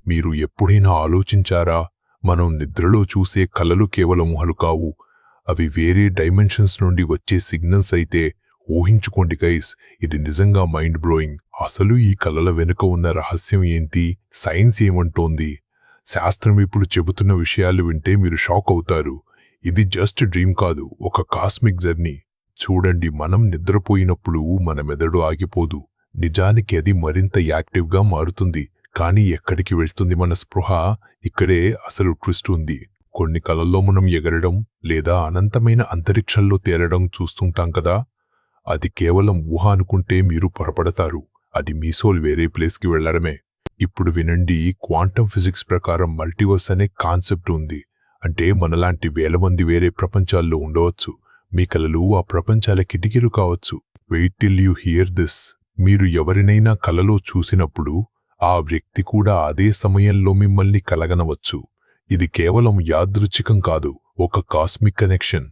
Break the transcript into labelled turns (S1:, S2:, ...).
S1: మీరు ఎప్పుడైనా ఆలోచించారా, మనం నిద్రలో చూసే కలలు కేవలం ఊహలు కావు, అవి వేరే డైమెన్షన్స్ నుండి వచ్చే సిగ్నల్స్ అయితే ఊహించుకోండి గైస్, ఇది నిజంగా మైండ్ బ్లోయింగ్. అసలు ఈ కలల వెనుక ఉన్న రహస్యం ఏంటి, సైన్స్ ఏమంటోంది, శాస్త్రం ఇప్పుడు చెబుతున్న విషయాలు వింటే మీరు షాక్ అవుతారు. ఇది జస్ట్ డ్రీమ్ కాదు, ఒక కాస్మిక్ జర్నీ. చూడండి, మనం నిద్రపోయినప్పుడు మన మెదడు ఆగిపోదు, నిజానికి అది మరింత యాక్టివ్గా మారుతుంది. కానీ ఎక్కడికి వెళ్తుంది మన స్పృహ? ఇక్కడే అసలు ట్విస్ట్ ఉంది. కొన్ని కలల్లో మనం ఎగరడం లేదా అనంతమైన అంతరిక్షంలో తేలడం చూస్తుంటాం కదా, అది కేవలం ఊహ అనుకుంటే మీరు పొరపడతారు. అది మీ సోల్ వేరే ప్లేస్కి వెళ్లడమే. ఇప్పుడు వినండి, క్వాంటమ్ ఫిజిక్స్ ప్రకారం మల్టీవర్స్ అనే కాన్సెప్ట్ ఉంది. అంటే మనలాంటి వేల మంది వేరే ప్రపంచాల్లో ఉండవచ్చు. మీ కలలు ఆ ప్రపంచాల కిటికీలు కావచ్చు. Wait till you hear this. మీరు ఎవరినైనా కలలో చూసినప్పుడు ఆ వ్యక్తి కూడా అదే సమయంలో మిమ్మల్ని కలగనవచ్చు. ఇది కేవలం యాదృచ్ఛికం కాదు, ఒక కాస్మిక్ కనెక్షన్.